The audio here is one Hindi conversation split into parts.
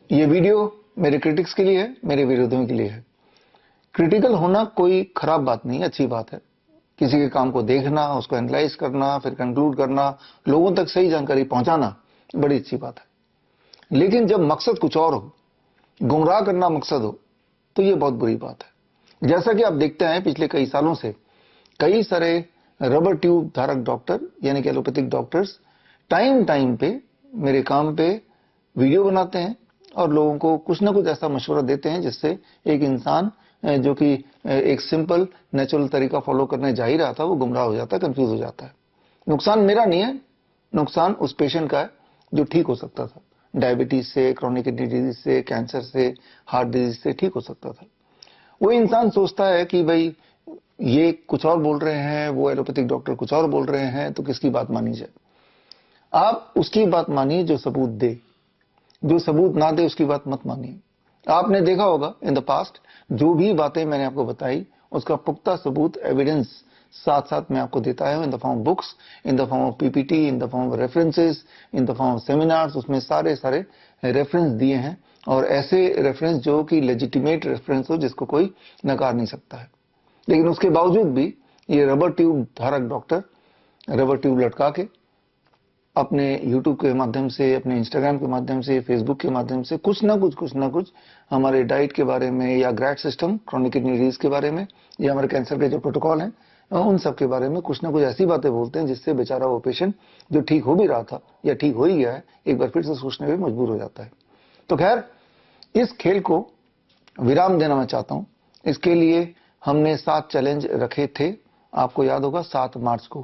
ये वीडियो मेरे क्रिटिक्स के लिए है, मेरे विरोधियों के लिए है। क्रिटिकल होना कोई खराब बात नहीं, अच्छी बात है। किसी के काम को देखना, उसको एनालाइज करना, फिर कंक्लूड करना, लोगों तक सही जानकारी पहुंचाना बड़ी अच्छी बात है। लेकिन जब मकसद कुछ और हो, गुमराह करना मकसद हो, तो ये बहुत बुरी बात है। जैसा कि आप देखते हैं पिछले कई सालों से कई सारे रबर ट्यूब धारक डॉक्टर यानी कि एलोपैथिक डॉक्टर्स टाइम टाइम पे मेरे काम पे वीडियो बनाते हैं और लोगों को कुछ ना कुछ ऐसा मशवरा देते हैं जिससे एक इंसान जो कि एक सिंपल नेचुरल तरीका फॉलो करने जा ही रहा था वो गुमराह हो जाता है, कंफ्यूज हो जाता है। नुकसान मेरा नहीं है, नुकसान उस पेशेंट का है जो ठीक हो सकता था। डायबिटीज से, क्रोनिक किडनी डिजीज से, कैंसर से, हार्ट डिजीज से ठीक हो सकता था। वो इंसान सोचता है कि भाई ये कुछ और बोल रहे हैं, वो एलोपैथिक डॉक्टर कुछ और बोल रहे हैं, तो किसकी बात मानी जाए। आप उसकी बात मानिए जो सबूत दे, जो सबूत ना दे उसकी बात मत मानिए। आपने देखा होगा इन द पास्ट जो भी बातें मैंने आपको बताई उसका पुख्ता सबूत, एविडेंस साथ साथ मैं आपको देता है in the form books, in the form of PPT, in the form of references, in the form of seminars. उसमें सारे सारे रेफरेंस दिए हैं और ऐसे रेफरेंस जो कि लेजिटिमेट रेफरेंस हो जिसको कोई नकार नहीं सकता है। लेकिन उसके बावजूद भी ये रबर ट्यूब धारक डॉक्टर रबर ट्यूब लटका के अपने YouTube के माध्यम से, अपने Instagram के माध्यम से, Facebook के माध्यम से कुछ ना कुछ हमारे डाइट के बारे में या ग्रैड सिस्टम, क्रोनिक किडनी डिजीज के बारे में या हमारे कैंसर के जो प्रोटोकॉल हैं उन सब के बारे में कुछ ना कुछ ऐसी बातें बोलते हैं जिससे बेचारा वो पेशेंट जो ठीक हो भी रहा था या ठीक हो ही गया है एक बार फिर से सोचने में मजबूर हो जाता है। तो खैर, इस खेल को विराम देना मैं चाहता हूं। इसके लिए हमने 7 चैलेंज रखे थे, आपको याद होगा 7 मार्च को,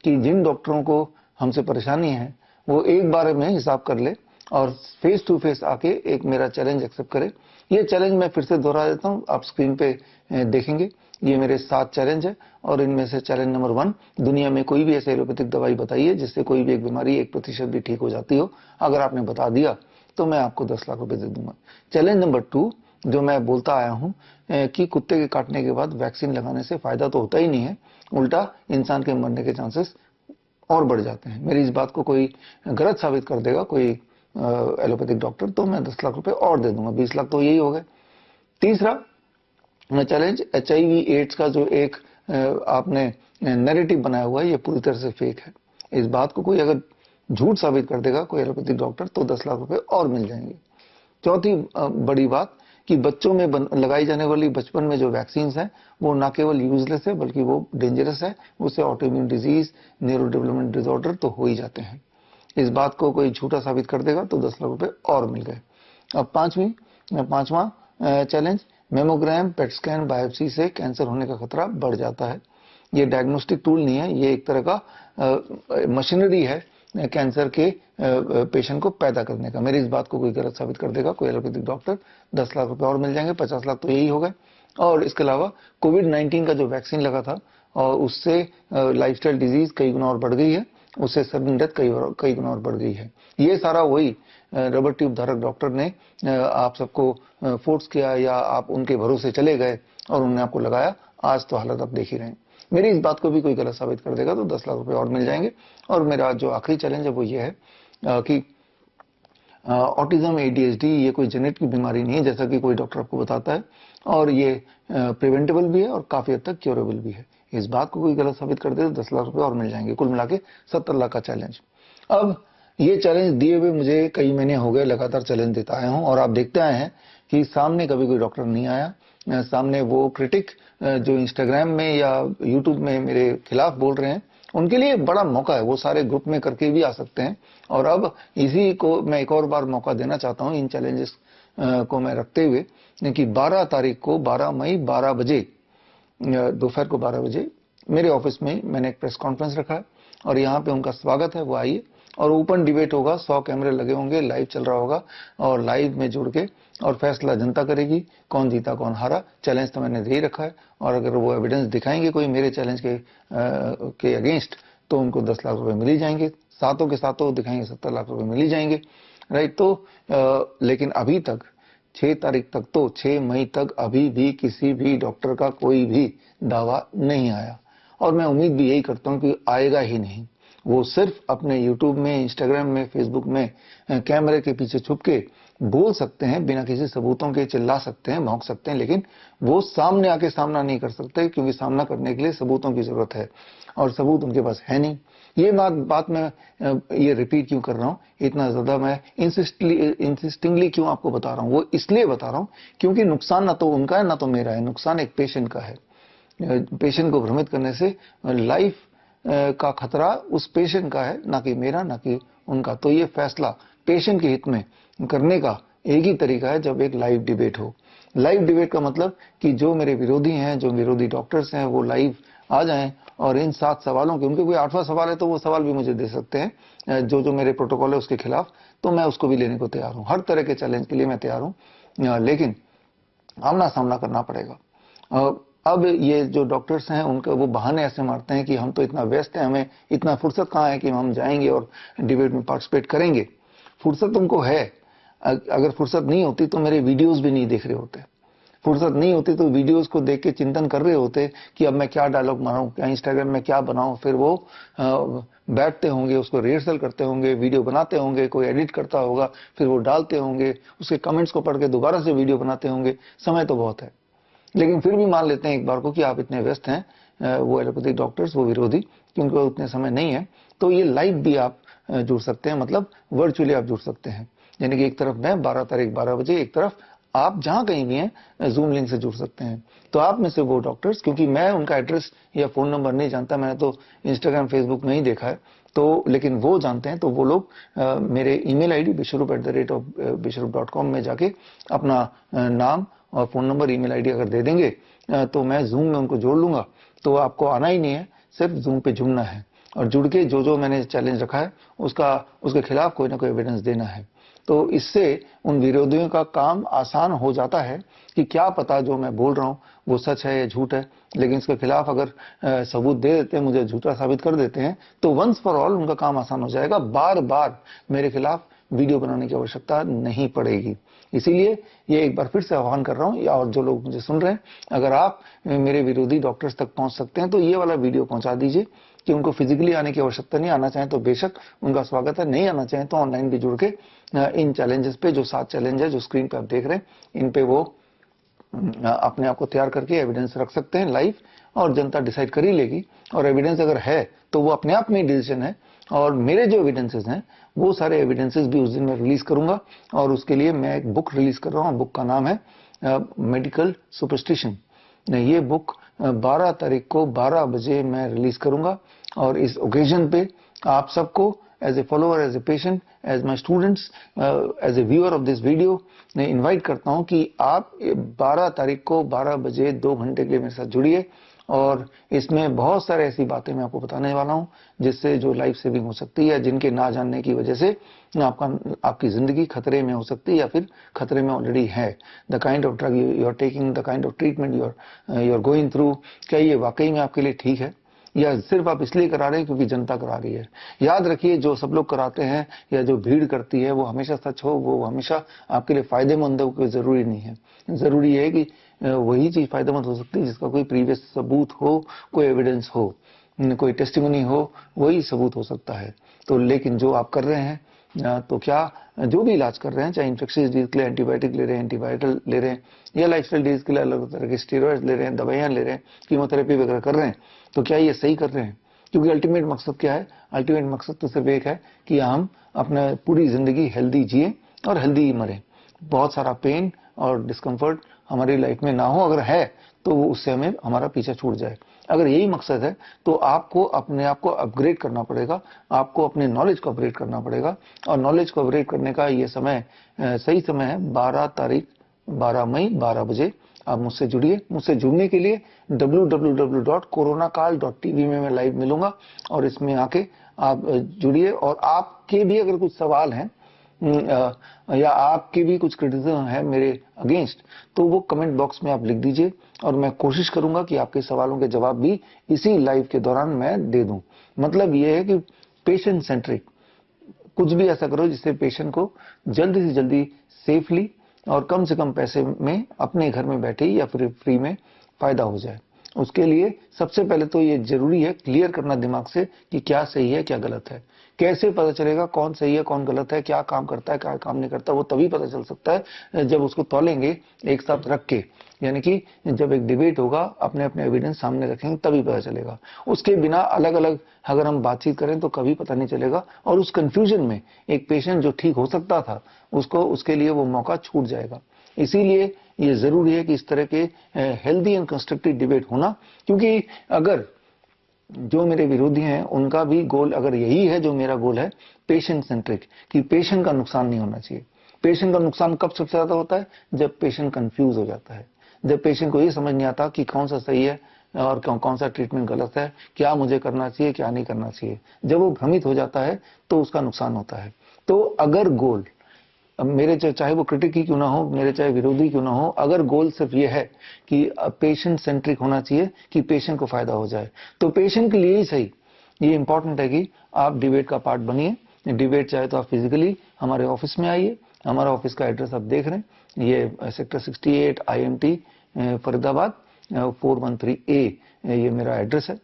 कि जिन डॉक्टरों को हमसे परेशानी है वो एक बार में हिसाब कर ले और फेस टू फेस आके एक मेरा चैलेंज एक्सेप्ट करे। ये चैलेंज मैं फिर से दोहरा देता हूं, आप स्क्रीन पे देखेंगे। ये मेरे 7 चैलेंज है और इनमें से चैलेंज नंबर 1, दुनिया में कोई भी ऐसे एलोपैथिक दवाई बताइए जिससे कोई भी एक बीमारी 1% भी ठीक हो जाती हो। अगर आपने बता दिया तो मैं आपको 10 लाख रुपए दे दूंगा। चैलेंज नंबर 2, जो मैं बोलता आया हूं कि कुत्ते के काटने के बाद वैक्सीन लगाने से फायदा तो होता ही नहीं है, उल्टा इंसान के मरने के चांसेस और बढ़ जाते हैं। मेरी इस बात को कोई गलत साबित कर देगा कोई एलोपैथिक डॉक्टर, तो मैं 10 लाख रुपए और दे दूंगा, 20 लाख तो यही हो गए। तीसरा चैलेंज, HIV एड्स का जो एक आपने नैरेटिव बनाया हुआ है ये पूरी तरह से फेक है। इस बात को कोई अगर झूठ साबित कर देगा कोई एलोपैथिक डॉक्टर तो 10 लाख रुपए और मिल जाएंगे। चौथी बड़ी बात कि बच्चों में लगाई जाने वाली बचपन में जो वैक्सीन है वो ना केवल यूजलेस है बल्कि वो डेंजरस है। उससे autoimmune disease, neuro development disorder तो हो ही जाते हैं। इस बात को कोई झूठा साबित कर देगा तो 10 लाख रुपए और मिल गए। अब पांचवा challenge, mammogram, PET scan, biopsy से कैंसर होने का खतरा बढ़ जाता है। ये डायग्नोस्टिक टूल नहीं है, ये एक तरह का मशीनरी है कैंसर के पेशेंट को पैदा करने का। मेरी इस बात को कोई गलत साबित कर देगा कोई एलोपैथिक डॉक्टर, 10 लाख रुपए और मिल जाएंगे, 50 लाख तो यही हो गए। और इसके अलावा कोविड-19 का जो वैक्सीन लगा था और उससे लाइफस्टाइल डिजीज कई गुना और बढ़ गई है, उससे सडन डेथ कई गुना और बढ़ गई है। ये सारा वही रबर ट्यूब धारक डॉक्टर ने आप सबको फोर्स किया या आप उनके भरोसे चले गए और उन्होंने आपको लगाया। आज तो हालत आप देख ही रहे हैं। मेरी इस बात को भी कोई गलत साबित कर देगा तो 10 लाख रुपए और मिल जाएंगे। और मेरा जो आखिरी चैलेंज है वो ये है कि ऑटिज्म, ADHD ये कोई जेनेटिक की बीमारी नहीं है जैसा कि कोई डॉक्टर आपको बताता है, और ये प्रिवेंटेबल भी है और काफी हद तक क्योरेबल भी है। इस बात को कोई गलत साबित कर दे तो 10 लाख रुपए और मिल जाएंगे। कुल मिला के 70 लाख का चैलेंज। अब ये चैलेंज दिए हुए मुझे कई महीने हो गए, लगातार चैलेंज देता आया हूं और आप देखते आए हैं कि सामने कभी कोई डॉक्टर नहीं आया। सामने वो क्रिटिक जो इंस्टाग्राम में या यूट्यूब में मेरे खिलाफ बोल रहे हैं उनके लिए बड़ा मौका है, वो सारे ग्रुप में करके भी आ सकते हैं। और अब इसी को मैं एक और बार मौका देना चाहता हूं इन चैलेंजेस को मैं रखते हुए कि 12 तारीख को 12 मई 12 बजे दोपहर को 12 बजे मेरे ऑफिस में मैंने एक प्रेस कॉन्फ्रेंस रखा है और यहाँ पे उनका स्वागत है, वो आइए और ओपन डिबेट होगा। 100 कैमरे लगे होंगे, लाइव चल रहा होगा और लाइव में जुड़ के और फैसला जनता करेगी कौन जीता कौन हारा। चैलेंज तो मैंने दे ही रखा है और अगर वो एविडेंस दिखाएंगे कोई मेरे चैलेंज के अगेंस्ट तो उनको 10 लाख रुपए मिल ही जाएंगे। सातों के सातों दिखाएंगे 70 लाख रुपए मिल ही जाएंगे, राइट। तो लेकिन अभी तक 6 तारीख तक तो 6 मई तक अभी भी किसी भी डॉक्टर का कोई भी दावा नहीं आया और मैं उम्मीद भी यही करता हूं कि आएगा ही नहीं। वो सिर्फ अपने यूट्यूब में, इंस्टाग्राम में, फेसबुक में कैमरे के पीछे छुप के बोल सकते हैं, बिना किसी सबूतों के चिल्ला सकते हैं, भौंक सकते हैं, लेकिन वो सामने आके सामना नहीं कर सकते, क्योंकि सामना करने के लिए सबूतों की जरूरत है और सबूत उनके पास है नहीं। ये बात मैं ये रिपीट क्यों कर रहा हूं, इतना ज्यादा मैं इंसिस्टिंगली क्यों आपको बता रहा हूं, वो इसलिए बता रहा हूं क्योंकि नुकसान ना तो उनका है ना तो मेरा है, नुकसान एक पेशेंट का है। पेशेंट को भ्रमित करने से लाइफ का खतरा उस पेशेंट का है, ना कि मेरा, ना कि उनका। तो ये फैसला पेशेंट के हित में करने का एक ही तरीका है, जब एक लाइव डिबेट हो। लाइव डिबेट का मतलब कि जो मेरे विरोधी हैं, जो विरोधी डॉक्टर्स हैं, वो लाइव आ जाएं और इन 7 सवालों के, उनके कोई 8वां सवाल है तो वो सवाल भी मुझे दे सकते हैं, जो मेरे प्रोटोकॉल है उसके खिलाफ, तो मैं उसको भी लेने को तैयार हूं। हर तरह के चैलेंज के लिए मैं तैयार हूं, लेकिन आमना सामना करना पड़ेगा। अब ये जो डॉक्टर्स हैं, उनका वो बहाने ऐसे मारते हैं कि हम तो इतना व्यस्त हैं, हमें इतना फुर्सत कहाँ है कि हम जाएंगे और डिबेट में पार्टिसिपेट करेंगे। फुर्सत उनको है, अगर फुर्सत नहीं होती तो मेरे वीडियोस भी नहीं देख रहे होते। फुर्सत नहीं होती तो वीडियोस को देख के चिंतन कर रहे होते कि अब मैं क्या डायलॉग मारूं, क्या इंस्टाग्राम में क्या बनाऊं। फिर वो बैठते होंगे, उसको रिहर्सल करते होंगे, वीडियो बनाते होंगे, कोई एडिट करता होगा, फिर वो डालते होंगे, उसके कमेंट्स को पढ़ के दोबारा से वीडियो बनाते होंगे। समय तो बहुत है, लेकिन फिर भी मान लेते हैं एक बार को कि आप इतने व्यस्त हैं, वो एलोपैथिक डॉक्टर्स, वो विरोधी, कि उनको उतने समय नहीं है। तो ये लाइव भी आप जुड़ सकते हैं, मतलब वर्चुअली आप जुड़ सकते हैं। यानी कि एक तरफ मैं 12 तारीख 12 बजे, एक तरफ आप जहां कहीं भी हैं जूम लिंक से जुड़ सकते हैं। तो आप में से वो डॉक्टर्स, क्योंकि मैं उनका एड्रेस या फोन नंबर नहीं जानता, मैंने तो इंस्टाग्राम फेसबुक में ही देखा है, तो लेकिन वो जानते हैं, तो वो लोग मेरे ईमेल आईडी bishrup@bishrup.com में जाके अपना नाम और फोन नंबर, ईमेल आईडी अगर दे देंगे, तो मैं जूम में उनको जोड़ लूंगा। तो आपको आना ही नहीं है, सिर्फ जूम पे जुड़ना है और जुड़ के जो मैंने चैलेंज रखा है उसके खिलाफ कोई ना कोई एविडेंस देना है। तो इससे उन विरोधियों का काम आसान हो जाता है कि क्या पता जो मैं बोल रहा हूं वो सच है या झूठ है, लेकिन इसके खिलाफ अगर सबूत दे देते हैं, मुझे झूठा साबित कर देते हैं, तो वंस फॉर ऑल उनका काम आसान हो जाएगा। बार बार मेरे खिलाफ वीडियो बनाने की आवश्यकता नहीं पड़ेगी। इसीलिए ये एक बार फिर से आह्वान कर रहा हूं, और जो लोग मुझे सुन रहे हैं, अगर आप मेरे विरोधी डॉक्टर्स तक पहुंच सकते हैं तो ये वाला वीडियो पहुंचा दीजिए, कि उनको फिजिकली आने की आवश्यकता नहीं, आना चाहें तो बेशक उनका स्वागत है, नहीं आना चाहें तो ऑनलाइन भी जुड़ के इन चैलेंजेस पे, जो 7 चैलेंज है जो स्क्रीन पे आप देख रहे हैं, इन पे वो अपने आप को तैयार करके एविडेंस रख सकते हैं लाइव, और जनता डिसाइड कर ही लेगी। और एविडेंस अगर है तो वो अपने आप में डिसीजन है, और मेरे जो एविडेंसेस हैं वो सारे एविडेंसेस भी उस दिन मैं रिलीज करूंगा। और उसके लिए मैं एक बुक रिलीज कर रहा हूँ, बुक का नाम है मेडिकल सुपरस्टिशन। ये बुक 12 तारीख को 12 बजे मैं रिलीज करूंगा, और इस ओकेजन पे आप सबको as a follower, as a patient, as my students, as a viewer of this video, मैं इन्वाइट करता हूं कि आप 12 तारीख को 12 बजे 2 घंटे के लिए मेरे साथ जुड़िए। और इसमें बहुत सारे ऐसी बातें मैं आपको बताने वाला हूं जिससे जो लाइफ सेविंग हो सकती है, जिनके ना जानने की वजह से आपकी जिंदगी खतरे में हो सकती है या फिर खतरे में ऑलरेडी है। The kind of drug you are taking, the kind of treatment you are going through, क्या ये वाकई में आपके लिए ठीक है, या सिर्फ आप इसलिए करा रहे हैं क्योंकि जनता करा रही है। याद रखिए, जो सब लोग कराते हैं या जो भीड़ करती है वो हमेशा सच हो, वो हमेशा आपके लिए फायदेमंद हो, कोई जरूरी नहीं है। जरूरी है कि वही चीज फायदेमंद हो सकती है जिसका कोई प्रीवियस सबूत हो, कोई एविडेंस हो, कोई टेस्टिमनी हो, वही सबूत हो सकता है। तो लेकिन जो आप कर रहे हैं, तो क्या जो भी इलाज कर रहे हैं, चाहे इन्फेक्शियस डिजीज के लिए एंटीबायोटिक ले रहे हैं, एंटीवायरल ले रहे हैं, या लाइफस्टाइल डिजीज के लिए अलग तरह के स्टेरॉइड ले रहे हैं, दवाइयां ले रहे हैं, कीमोथेरेपी वगैरह कर रहे हैं, तो क्या ये सही कर रहे हैं? क्योंकि अल्टीमेट मकसद क्या है? अल्टीमेट मकसद तो सिर्फ एक है कि हम अपना पूरी जिंदगी हेल्दी जिए और हेल्दी ही मरे। बहुत सारा पेन और डिस्कम्फर्ट हमारी लाइफ में ना हो, अगर है तो उससे हमें हमारा पीछा छूट जाए। अगर यही मकसद है तो आपको अपने आप को अपग्रेड करना पड़ेगा, आपको अपने नॉलेज को अपग्रेड करना पड़ेगा। और नॉलेज को अपग्रेड करने का ये समय, सही समय है 12 तारीख 12 मई 12 बजे। आप मुझसे जुड़िए। मुझसे जुड़ने के लिए www.coronakal.tv में मैं लाइव मिलूंगा, और इसमें आके आप जुड़िए। और आपके भी अगर कुछ सवाल हैं या आपकी भी कुछ क्रिटिसिज्म है मेरे अगेंस्ट, तो वो कमेंट बॉक्स में आप लिख दीजिए, और मैं कोशिश करूंगा कि आपके सवालों के जवाब भी इसी लाइव के दौरान मैं दे दूं। मतलब ये है कि पेशेंट सेंट्रिक, कुछ भी ऐसा करो जिससे पेशेंट को जल्दी से जल्दी सेफली और कम से कम पैसे में अपने घर में बैठे या फिर फ्री में फायदा हो जाए। उसके लिए सबसे पहले तो ये जरूरी है क्लियर करना दिमाग से कि क्या सही है क्या गलत है। कैसे पता चलेगा कौन सही है कौन गलत है, क्या काम करता है क्या काम नहीं करता, वो तभी पता चल सकता है जब उसको तौलेंगे एक साथ रख के, यानी कि जब एक डिबेट होगा अपने अपने एविडेंस सामने रखेंगे तभी पता चलेगा। उसके बिना अलग अलग अगर हम बातचीत करें तो कभी पता नहीं चलेगा, और उस कंफ्यूजन में एक पेशेंट जो ठीक हो सकता था उसको उसके लिए वो मौका छूट जाएगा। इसीलिए ये जरूरी है कि इस तरह के हेल्दी एंड कंस्ट्रक्टिव डिबेट होना, क्योंकि अगर जो मेरे विरोधी हैं उनका भी गोल अगर यही है जो मेरा गोल है, पेशेंट सेंट्रिक, कि पेशेंट का नुकसान नहीं होना चाहिए। पेशेंट का नुकसान कब सबसे ज्यादा होता है? जब पेशेंट कंफ्यूज हो जाता है, जब पेशेंट को ये समझ नहीं आता कि कौन सा सही है और कौन सा ट्रीटमेंट गलत है, क्या मुझे करना चाहिए क्या नहीं करना चाहिए। जब वो भ्रमित हो जाता है तो उसका नुकसान होता है। तो अगर गोल मेरे चाहे वो क्रिटिक ही क्यों ना हो, मेरे चाहे विरोधी क्यों ना हो, अगर गोल सिर्फ ये है कि पेशेंट सेंट्रिक होना चाहिए कि पेशेंट को फायदा हो जाए, तो पेशेंट के लिए ही सही ये इंपॉर्टेंट है कि आप डिबेट का पार्ट बनिए। डिबेट चाहे तो आप फिजिकली हमारे ऑफिस में आइए, हमारा ऑफिस का एड्रेस आप देख रहे हैं, ये सेक्टर 68 IMT फरीदाबाद 413A ये मेरा एड्रेस है।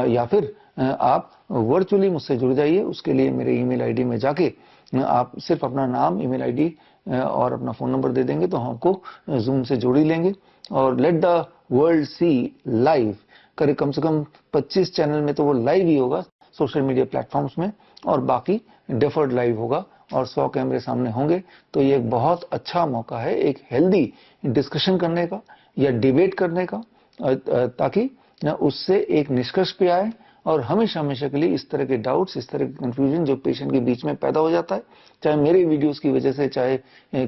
या फिर आप वर्चुअली मुझसे जुड़ जाइए, उसके लिए मेरे ईमेल आईडी में जाके आप सिर्फ अपना नाम ईमेल आईडी और अपना फोन नंबर दे देंगे तो हम आपको जूम से जोड़ ही लेंगे। और let the world see live करीब कम से कम 25 चैनल में तो वो लाइव ही होगा सोशल मीडिया प्लेटफॉर्म्स में, और बाकी डेफर्ड लाइव होगा और 100 कैमरे सामने होंगे। तो ये एक बहुत अच्छा मौका है एक हेल्दी डिस्कशन करने का या डिबेट करने का, ताकि उससे एक निष्कर्ष पे आए। और हमेशा हमेशा के लिए इस तरह के डाउट्स, इस तरह के कंफ्यूजन जो पेशेंट के बीच में पैदा हो जाता है, चाहे मेरे वीडियोस की वजह से चाहे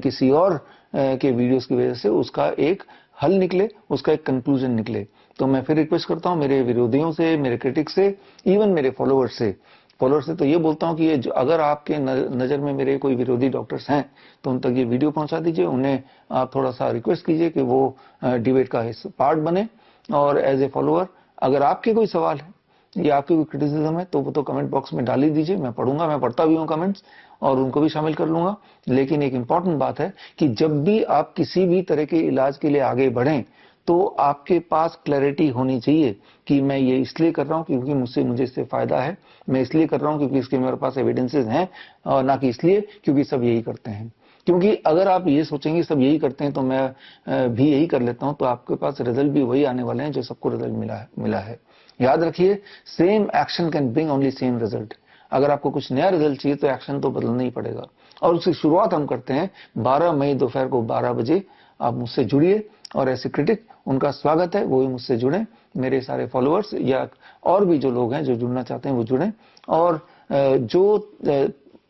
किसी और के वीडियोस की वजह से, उसका एक हल निकले, उसका एक कंक्लूजन निकले। तो मैं फिर रिक्वेस्ट करता हूं मेरे विरोधियों से, मेरे क्रिटिक्स से, इवन मेरे फॉलोअर्स से तो ये बोलता हूं कि ये अगर आपके नजर में मेरे कोई विरोधी डॉक्टर्स हैं तो उन तक ये वीडियो पहुंचा दीजिए, उन्हें आप थोड़ा सा रिक्वेस्ट कीजिए कि वो डिबेट का पार्ट बने। और एज ए फॉलोअर अगर आपके कोई सवाल है या आपकी कोई क्रिटिसिज्म है तो वो तो कमेंट बॉक्स में डाल ही दीजिए, मैं पढ़ूंगा, मैं पढ़ता भी हूँ कमेंट्स और उनको भी शामिल कर लूंगा। लेकिन एक इंपॉर्टेंट बात है कि जब भी आप किसी भी तरह के इलाज के लिए आगे बढ़ें तो आपके पास क्लैरिटी होनी चाहिए कि मैं ये इसलिए कर रहा हूँ क्योंकि मुझे इससे फायदा है, मैं इसलिए कर रहा हूँ क्योंकि इसके मेरे पास एविडेंसेस हैं, और ना कि इसलिए क्योंकि सब यही करते हैं। क्योंकि अगर आप ये सोचेंगे सब यही करते हैं तो मैं भी यही कर लेता हूं, तो आपके पास रिजल्ट भी वही आने वाले हैं जो सबको रिजल्ट मिला है। याद रखिए, same action can bring only same result. अगर आपको कुछ नया रिजल्ट चाहिए तो एक्शन तो बदलना ही पड़ेगा, और उसकी शुरुआत हम करते हैं 12 मई दोपहर को 12 बजे। आप मुझसे जुड़िए, और ऐसे क्रिटिक उनका स्वागत है वो भी मुझसे जुड़े, मेरे सारे फॉलोअर्स या और भी जो लोग हैं जो जुड़ना चाहते हैं वो जुड़ें। और जो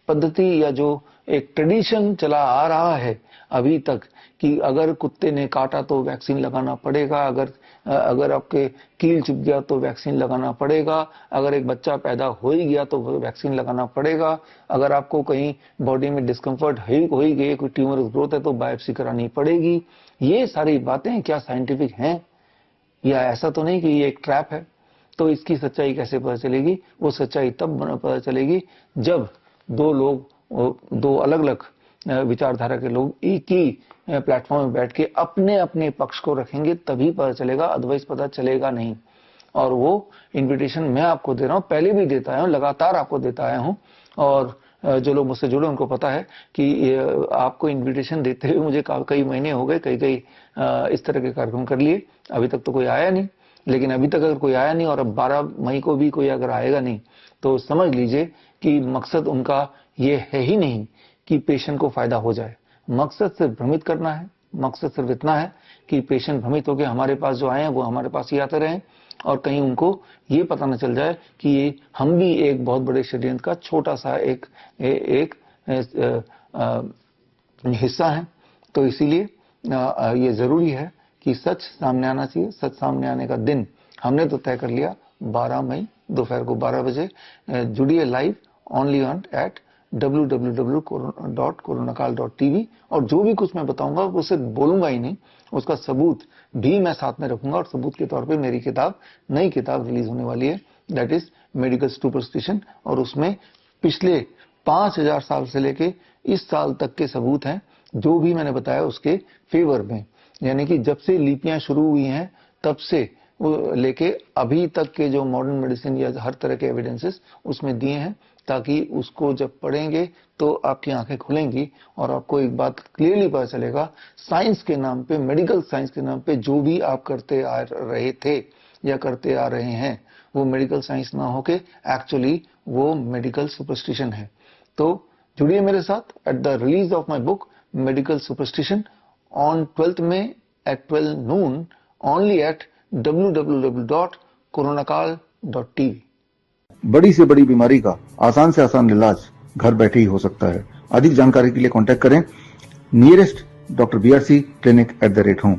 पद्धति या जो एक ट्रेडिशन चला आ रहा है अभी तक कि अगर कुत्ते ने काटा तो वैक्सीन लगाना पड़ेगा, अगर आपके कील चुभ गया तो वैक्सीन लगाना पड़ेगा, अगर एक बच्चा पैदा हो ही गया तो वैक्सीन लगाना पड़ेगा, अगर आपको कहीं बॉडी में डिस्कम्फर्ट हो ही गई, कोई ट्यूमर ग्रोथ है तो बायोप्सी करानी पड़ेगी। ये सारी बातें क्या साइंटिफिक हैं, या ऐसा तो नहीं कि ये एक ट्रैप है? तो इसकी सच्चाई कैसे पता चलेगी? वो सच्चाई तब पता चलेगी जब दो अलग अलग विचारधारा के लोग एक ही प्लेटफॉर्म में बैठ के अपने अपने पक्ष को रखेंगे, तभी पता चलेगा, अदरवाइज पता चलेगा नहीं। और वो इन्विटेशन मैं आपको दे रहा हूं, पहले भी देता आया हूं, लगातार आपको देता आया हूं, और जो लोग मुझसे जुड़े उनको पता है कि आपको इन्विटेशन देते हुए मुझे कई महीने हो गए, कई इस तरह के कार्यक्रम कर लिए, अभी तक तो कोई आया नहीं। लेकिन अभी तक अगर कोई आया नहीं और अब 12 मई को भी कोई अगर आएगा नहीं तो समझ लीजिए कि मकसद उनका ये है ही नहीं कि पेशेंट को फायदा हो जाए। मकसद सिर्फ भ्रमित करना है, मकसद सिर्फ इतना है कि पेशेंट भ्रमित होकर हमारे पास जो आए हैं वो हमारे पास ही आते रहें, और कहीं उनको ये पता न चल जाए कि ये हम भी एक बहुत बड़े षड्यंत्र का छोटा सा एक हिस्सा है। तो इसीलिए ये जरूरी है कि सच सामने आना चाहिए। सच सामने आने का दिन हमने तो तय कर लिया 12 मई दोपहर को 12 बजे। जुड़िए live only on eight www.coronakal.tv, और जो भी कुछ मैं बताऊंगा वो सिर्फ बोलूंगा ही नहीं, उसका सबूत भी मैं साथ में रखूंगा। और सबूत के तौर पे मेरी नई किताब रिलीज होने वाली है, दैट इज मेडिकल सुपरस्टिशन, और उसमें पिछले 5000 साल से लेके इस साल तक के सबूत हैं जो भी मैंने बताया उसके फेवर में। यानी कि जब से लिपियां शुरू हुई हैं तब से वो लेके अभी तक के जो मॉडर्न मेडिसिन या हर तरह के एविडेंसेस उसमें दिए हैं, ताकि उसको जब पढ़ेंगे तो आपकी आंखें खुलेंगी और आपको एक बात क्लियरली पता चलेगा, साइंस के नाम पे, मेडिकल साइंस के नाम पे जो भी आप करते आ रहे थे या करते आ रहे हैं, वो मेडिकल साइंस ना होके एक्चुअली वो मेडिकल सुपरस्टिशन है। तो जुड़िए मेरे साथ at the release of my book medical superstition on 12th May at 12 noon only at www.coronakal.tv। बड़ी से बड़ी बीमारी का आसान से आसान इलाज घर बैठे ही हो सकता है। अधिक जानकारी के लिए कांटेक्ट करें nearest doctor BRC clinic @home।